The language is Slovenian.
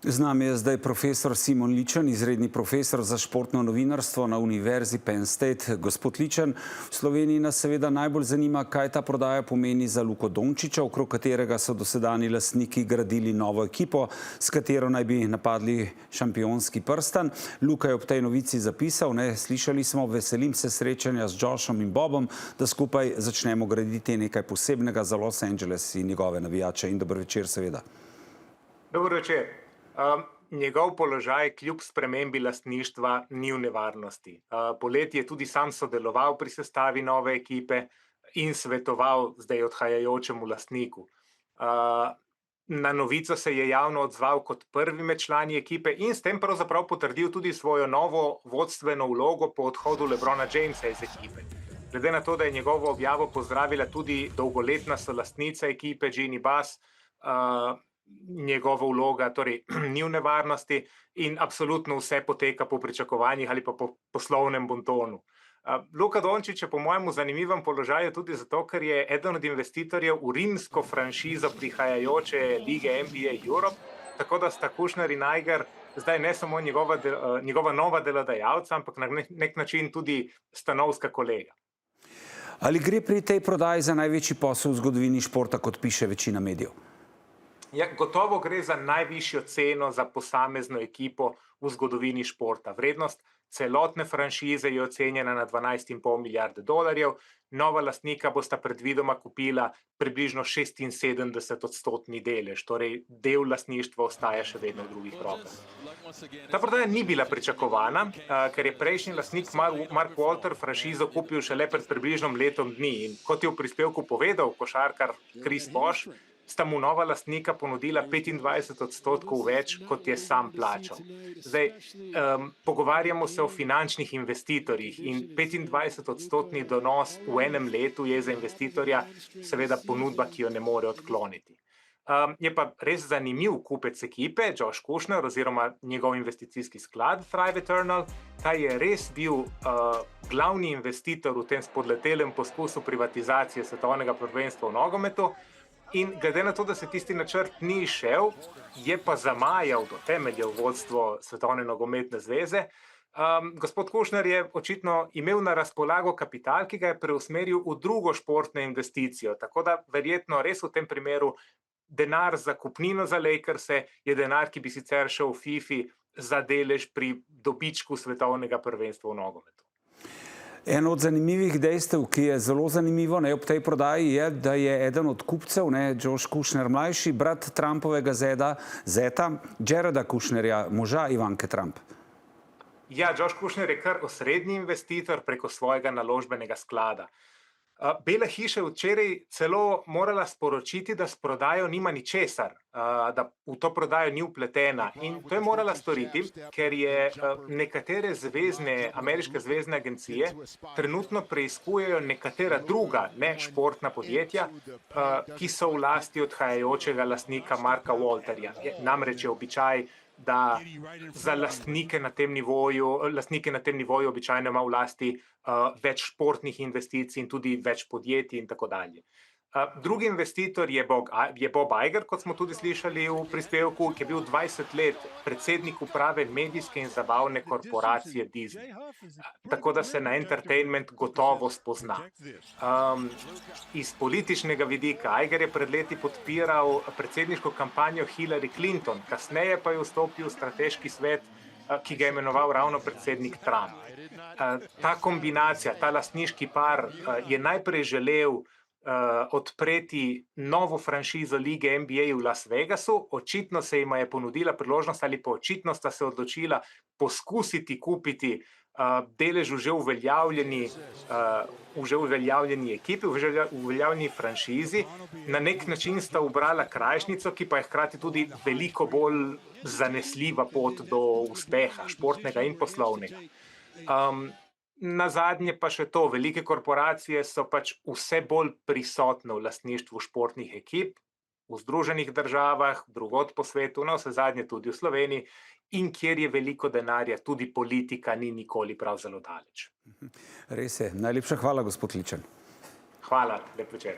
Z nami je zdaj profesor Simon Ličen, izredni profesor za športno novinarstvo na Univerzi Penn State. Gospod Ličen, v Sloveniji nas seveda najbolj zanima, kaj ta prodaja pomeni za Luko Dončića, okrog katerega so dosedanji lastniki gradili novo ekipo, s katero naj bi napadli šampionski prstan. Luka je ob tej novici zapisal, slišali smo, veselim se srečanja z Joshom in Bobom, da skupaj začnemo graditi nekaj posebnega za Los Angeles in njegove navijače. In dober večer seveda. Dober večer. Njegov položaj kljub spremembi lastništva ni v nevarnosti. Poleti je tudi sam sodeloval pri sestavi nove ekipe in svetoval zdaj odhajajočemu lastniku. Na novico se je javno odzval kot prvi med člani ekipe in s tem pravzaprav potrdil tudi svojo novo vodstveno vlogo po odhodu LeBrona Jamesa iz ekipe. Glede na to, da je njegovo objavo pozdravila tudi dolgoletna solastnica ekipe Jeannie Buss, njegova vloga torej ni v nevarnosti in absolutno vse poteka po pričakovanjih ali pa po poslovnem bontonu. Luka Dončić je po mojemu zanimivem položaju tudi zato, ker je eden od investitorjev v rimsko franšizo prihajajoče lige NBA Europe, tako da sta Kušner in Iger zdaj ne samo njegova nova delodajalca, ampak na nek način tudi stanovska kolega. Ali gre pri tej prodaji za največji posel v zgodovini športa, kot piše večina medijev? Ja, gotovo gre za najvišjo ceno za posamezno ekipo v zgodovini športa. Vrednost celotne franšize je ocenjena na 12,5 milijarde dolarjev. Nova lastnika bosta predvidoma kupila približno 76% delež, torej del lastništva ostaja še vedno v drugih rokah. Ta prodaja ni bila pričakovana, ker je prejšnji lastnik Mark Walter franšizo kupil šele pred približno letom dni. In kot je v prispevku povedal košarkar Chris Bosh, sta mu nova lastnika ponudila 25% več, kot je sam plačal. Zdaj, pogovarjamo se o finančnih investitorjih in 25% donos v enem letu je za investitorja seveda ponudba, ki jo ne more odkloniti. Je pa res zanimiv kupec ekipe, Josh Kushner oziroma njegov investicijski sklad Thrive Eternal. Ta je res bil glavni investitor v tem spodletelem poskusu privatizacije svetovnega prvenstva v nogometu. In glede na to, da se tisti načrt ni izšel, je pa zamajal do temeljev vodstvo Svetovne nogometne zveze. Gospod Kušner je očitno imel na razpolago kapital, ki ga je preusmeril v drugo športno investicijo. Tako da verjetno res v tem primeru denar za kupnino za Lakerse je denar, ki bi sicer šel v FIFA za delež pri dobičku Svetovnega prvenstva v nogometu. Eno od zanimivih dejstev, ki je zelo zanimivo ob tej prodaji, je, da je eden od kupcev, Josh Kushner mlajši, brat Trumpovega zeta, Jareda Kushnerja, moža Ivanke Trump. Ja, Josh Kushner je kar osrednji investitor preko svojega naložbenega sklada. Bela hiša je včeraj celo morala sporočiti, da s prodajo nima ničesar, da v to prodajo ni vpletena. In to je morala storiti, ker je nekatere ameriške zvezne agencije trenutno preiskujejo nekatera druga nešportna podjetja, ki so v lasti odhajajočega lastnika Marka Walterja. Namreč je običaj, da za lastnike na tem nivoju običajno ima v lasti več športnih investicij in tudi več podjetij in tako dalje. Drugi investitor je Bob Iger, kot smo tudi slišali v prispevku, ki je bil 20 let predsednik uprave medijske in zabavne korporacije Disney. Tako da se na entertainment gotovo spozna. Iz političnega vidika Iger je pred leti podpiral predsedniško kampanjo Hillary Clinton, kasneje pa je vstopil v strateški svet, ki ga je imenoval ravno predsednik Trump. Ta kombinacija, ta lastniški par je najprej želel odpreti novo franšizo lige NBA v Las Vegasu. Očitno se jima je ponudila priložnost ali pa očitno sta se odločila poskusiti kupiti delež v že uveljavljeni ekipi, v uveljavljeni franšizi. Na nek način sta ubrala krajšnico, ki pa je hkrati tudi veliko bolj zanesljiva pot do uspeha, športnega in poslovnega. Nazadnje pa še to, velike korporacije so pač vse bolj prisotne v lastništvu športnih ekip, v Združenih državah, drugod po svetu, navsezadnje tudi v Sloveniji, in kjer je veliko denarja, tudi politika ni nikoli prav zelo daleč. Res je. Najlepša hvala, gospod Ličen. Hvala, lep večer.